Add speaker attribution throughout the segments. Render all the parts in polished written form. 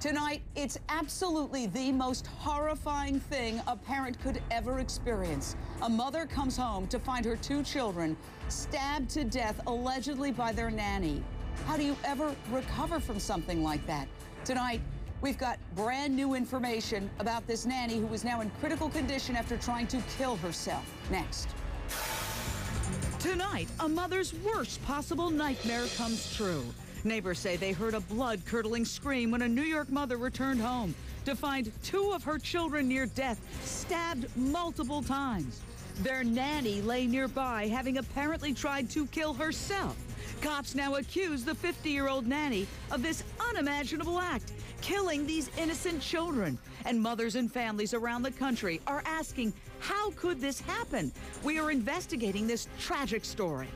Speaker 1: Tonight, it's absolutely the most horrifying thing a parent could ever experience. A mother comes home to find her two children stabbed to death, allegedly by their nanny. How do you ever recover from something like that? Tonight, we've got brand new information about this nanny who is now in critical condition after trying to kill herself. Next. Tonight, a mother's worst possible nightmare comes true. Neighbors say they heard a blood-curdling scream when a New York mother returned home to find two of her children near death, stabbed multiple times. Their nanny lay nearby, having apparently tried to kill herself. Cops now accuse the 50-year-old nanny of this unimaginable act, killing these innocent children. And mothers and families around the country are asking, how could this happen? We are investigating this tragic story.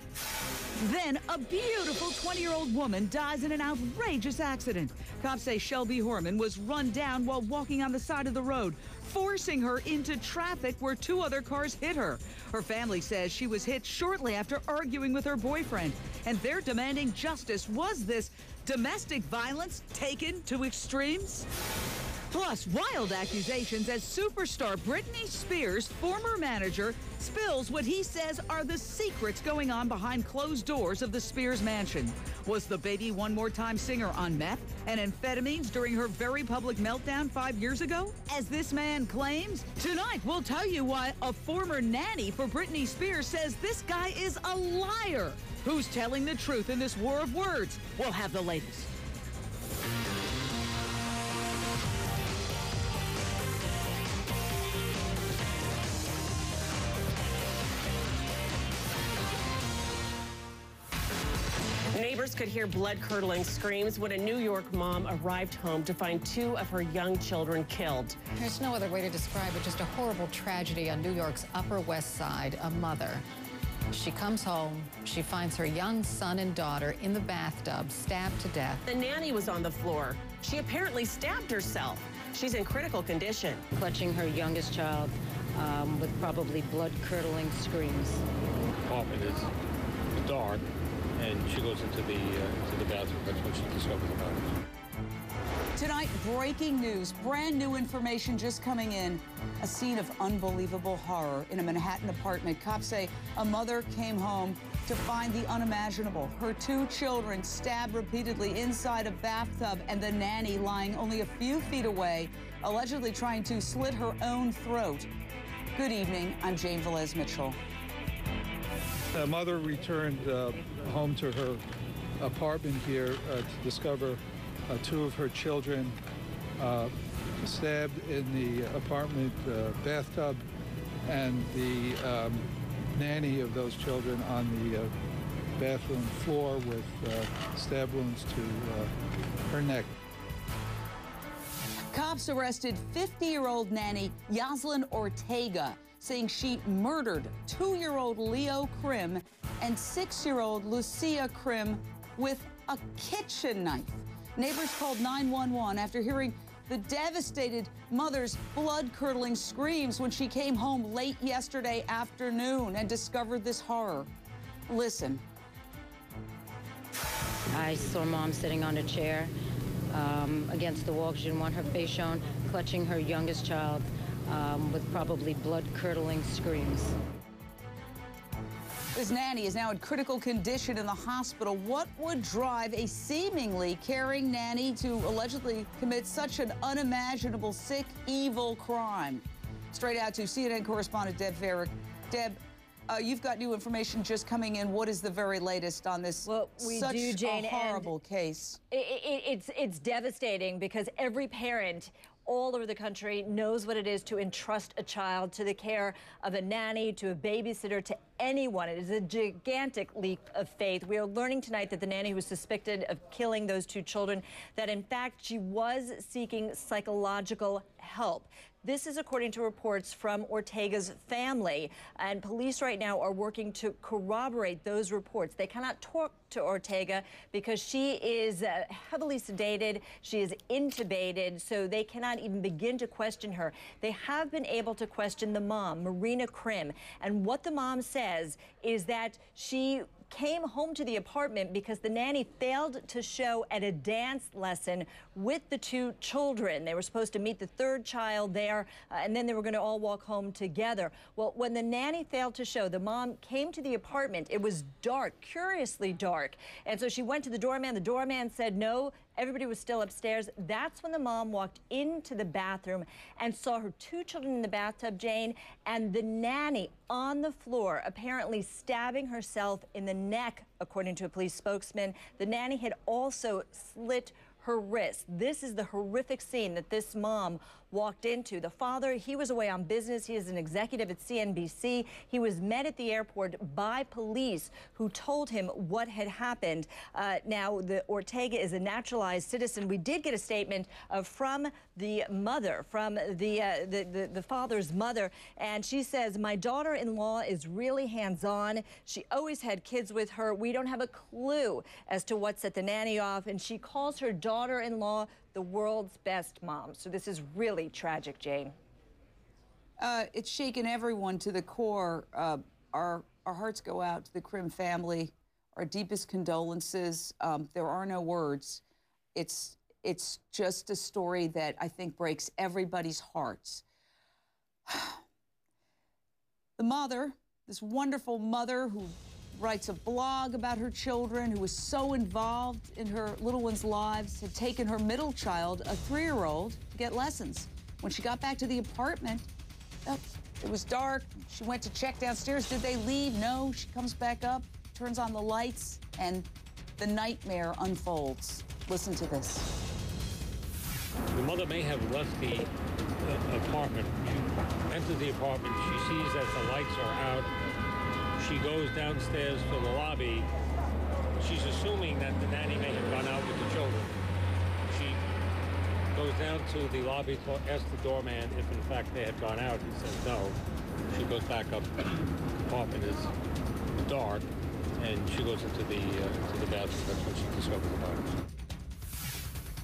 Speaker 1: Then, a beautiful 20-year-old woman dies in an outrageous accident. Cops say Shelby Horman was run down while walking on the side of the road, forcing her into traffic where two other cars hit her. Her family says she was hit shortly after arguing with her boyfriend, and they're demanding justice. Was this domestic violence taken to extremes? Plus, wild accusations as superstar Britney Spears' former manager spills what he says are the secrets going on behind closed doors of the Spears mansion. Was the Baby One More Time singer on meth and amphetamines during her very public meltdown 5 years ago, as this man claims? Tonight, we'll tell you why a former nanny for Britney Spears says this guy is a liar. Who's telling the truth in this war of words? We'll have the latest.
Speaker 2: Neighbors could hear blood-curdling screams when a New York mom arrived home to find two of her young children killed.
Speaker 3: There's no other way to describe it, just a horrible tragedy on New York's Upper West Side. A mother, she comes home, she finds her young son and daughter in the bathtub, stabbed to death.
Speaker 2: The nanny was on the floor. She apparently stabbed herself. She's in critical condition.
Speaker 4: Clutching her youngest child with probably blood-curdling screams.
Speaker 5: The apartment is dark, and she goes into the bathroom. That's when she discovers about it.
Speaker 1: Tonight, breaking news, brand new information just coming in. A scene of unbelievable horror in a Manhattan apartment. Cops say a mother came home to find the unimaginable. Her two children stabbed repeatedly inside a bathtub, and the nanny lying only a few feet away, allegedly trying to slit her own throat. Good evening, I'm Jane Velez Mitchell.
Speaker 6: The mother returned home to her apartment here to discover two of her children stabbed in the apartment bathtub, and the nanny of those children on the bathroom floor with stab wounds to her neck.
Speaker 1: Cops arrested 50-year-old nanny Yoslyn Ortega, saying she murdered 2-year-old Leo Krim and 6-year-old Lucia Krim with a kitchen knife. Neighbors called 911 after hearing the devastated mother's blood-curdling screams when she came home late yesterday afternoon and discovered this horror. Listen.
Speaker 4: I saw Mom sitting on a chair against the wall. She didn't want her face shown, clutching her youngest child with probably blood-curdling screams.
Speaker 1: This nanny is now in critical condition in the hospital. What would drive a seemingly caring nanny to allegedly commit such an unimaginable, sick, evil crime? Straight out to CNN correspondent Deb Farrick. Deb, you've got new information just coming in. What is the very latest on this such a horrible case?
Speaker 7: It's devastating because every parent all over the country knows what it is to entrust a child to the care of a nanny, to a babysitter, to anyone. It is a gigantic leap of faith. We are learning tonight that the nanny who was suspected of killing those two children, that in fact she was seeking psychological help. This is according to reports from Ortega's family, and police right now are working to corroborate those reports. They cannot talk to Ortega because she is heavily sedated, she is intubated, so they cannot even begin to question her. They have been able to question the mom, Marina Krim, and what the mom says is that she came home to the apartment because the nanny failed to show at a dance lesson with the two children. They were supposed to meet the third child there, and then they were going to all walk home together. Well, when the nanny failed to show, the mom came to the apartment. It was dark, curiously dark. And so she went to the doorman. The doorman said no. Everybody was still upstairs. That's when the mom walked into the bathroom and saw her two children in the bathtub, Jane, and the nanny on the floor, apparently stabbing herself in the neck, according to a police spokesman. The nanny had also slit her wrist. This is the horrific scene that this mom walked into. The father, he was away on business. He is an executive at CNBC. He was met at the airport by police who told him what had happened. Now, the Ortega is a naturalized citizen. We did get a statement from the mother, from the father's mother, and she says, my daughter-in-law is really hands-on. She always had kids with her. We don't have a clue as to what set the nanny off, and she calls her daughter-in-law the world's best mom. So this is really tragic, Jane.
Speaker 8: It's shaken everyone to the core. Our hearts go out to the Krim family. Our deepest condolences. There are no words. It's just a story that I think breaks everybody's hearts. The mother, this wonderful mother who writes a blog about her children, who was so involved in her little ones' lives, had taken her middle child, a 3-year-old, to get lessons. When she got back to the apartment, it was dark. She went to check downstairs. Did they leave? No. She comes back up, turns on the lights, and the nightmare unfolds. Listen to this.
Speaker 5: The mother may have left the apartment. She enters the apartment. She sees that the lights are out. She goes downstairs to the lobby. She's assuming that the nanny may have gone out with the children. She goes down to the lobby to ask the doorman if, in fact, they had gone out. He says no. She goes back up. The apartment is dark, and she goes into the bathroom. That's when she discovers the body.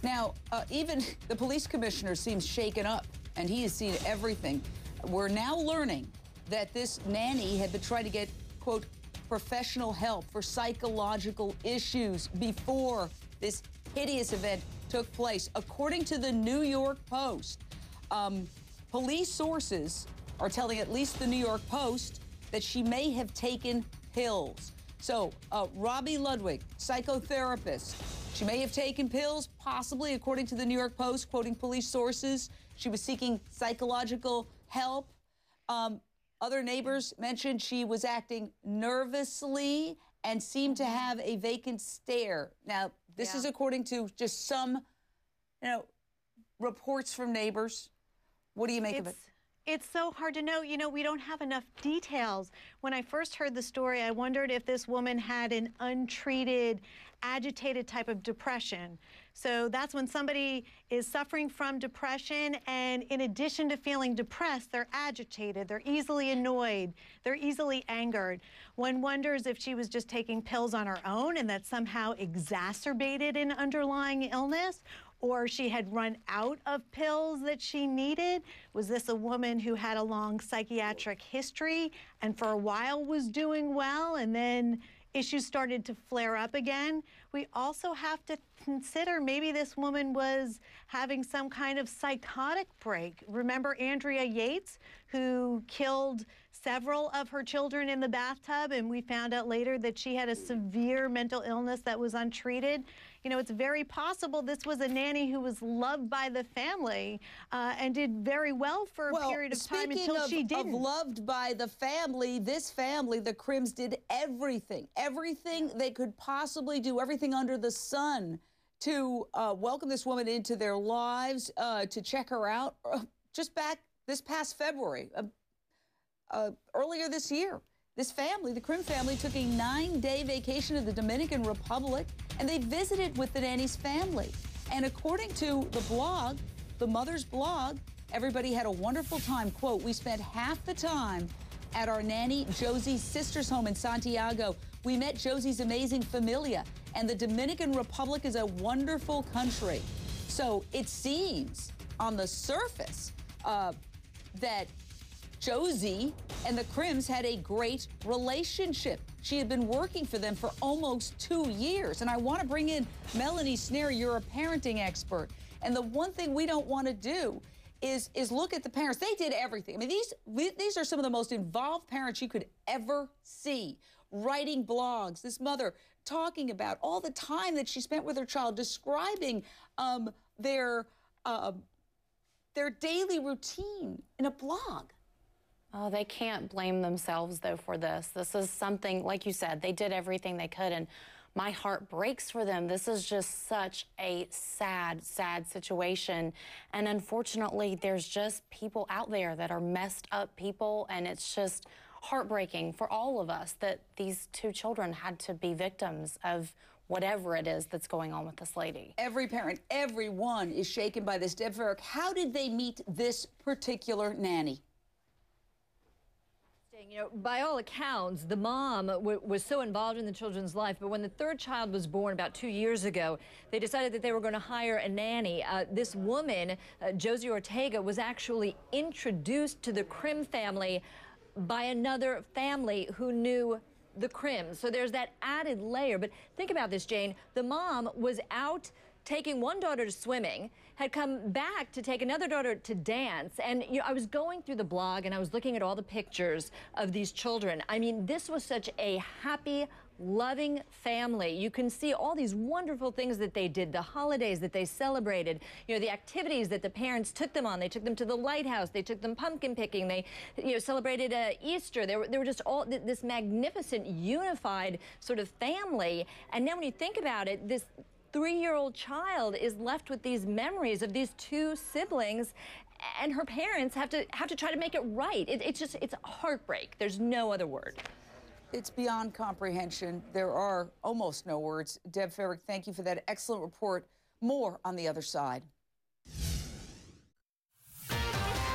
Speaker 8: Now, even the police commissioner seems shaken up, and he has seen everything. We're now learning that this nanny had been trying to get, quote, professional help for psychological issues before this hideous event took place. According to the New York Post, police sources are telling at least the New York Post that she may have taken pills. So, Robbie Ludwig, psychotherapist, she may have taken pills, possibly, according to the New York Post, quoting police sources. She was seeking psychological help. Other neighbors mentioned she was acting nervously and seemed to have a vacant stare. Now, this is according to just some, reports from neighbors. What do you make of it?
Speaker 9: It's so hard to know. You know, we don't have enough details. When I first heard the story, I wondered if this woman had an untreated, agitated type of depression. So that's when somebody is suffering from depression, and in addition to feeling depressed, they're agitated, they're easily annoyed, they're easily angered. One wonders if she was just taking pills on her own and that somehow exacerbated an underlying illness, or she had run out of pills that she needed. Was this a woman who had a long psychiatric history and for a while was doing well, and then issues started to flare up again? We also have to consider maybe this woman was having some kind of psychotic break. Remember Andrea Yates, who killed several of her children in the bathtub, and we found out later that she had a severe mental illness that was untreated? You know, it's very possible this was a nanny who was loved by the family and did very well for a period of time until she didn't.
Speaker 8: Speaking of loved by the family, this family, the Krims, did everything they could possibly do, everything under the sun to welcome this woman into their lives, to check her out. Just back this past February, earlier this year, this family, the Krim family, took a 9-day vacation to the Dominican Republic, and they visited with the nanny's family. And according to the blog, the mother's blog, everybody had a wonderful time. Quote, we spent half the time at our nanny Josie's sister's home in Santiago. We met Josie's amazing familia, and the Dominican Republic is a wonderful country. So it seems on the surface that Josie and the Crims had a great relationship. She had been working for them for almost 2 years. And I want to bring in Melanie Snare. You're a parenting expert. And the one thing we don't want to do is look at the parents. They did everything. I mean, these are some of the most involved parents you could ever see. Writing blogs, this mother talking about all the time that she spent with her child, describing their daily routine in a blog.
Speaker 10: Oh, they can't blame themselves, though, for this. This is something, like you said, they did everything they could, and my heart breaks for them. This is just such a sad, sad situation. And unfortunately, there's just people out there that are messed up people, and it's just heartbreaking for all of us that these 2 children had to be victims of whatever it is that's going on with this lady.
Speaker 8: Every parent, everyone is shaken by this. Deb Farrick, how did they meet this particular nanny?
Speaker 7: You know, by all accounts, the mom was so involved in the children's life, but when the 3rd child was born about 2 years ago, they decided that they were going to hire a nanny. This woman, Josie Ortega, was actually introduced to the Crim family by another family who knew the Crims. So there's that added layer. But think about this, Jane. The mom was out taking one daughter to swimming, had come back to take another daughter to dance. And you know, I was going through the blog and I was looking at all the pictures of these children. I mean, this was such a happy, loving family. You can see all these wonderful things that they did, the holidays that they celebrated, you know, the activities that the parents took them on. They took them to the lighthouse. They took them pumpkin picking. They, you know, celebrated Easter. They were just all this magnificent, unified sort of family. And now when you think about it, this 3-year-old child is left with these memories of these 2 siblings, and her parents have to try to make it right. It's a heartbreak. There's no other word.
Speaker 8: It's beyond comprehension. There are almost no words. Deb Farrick, thank you for that excellent report. More on the other side.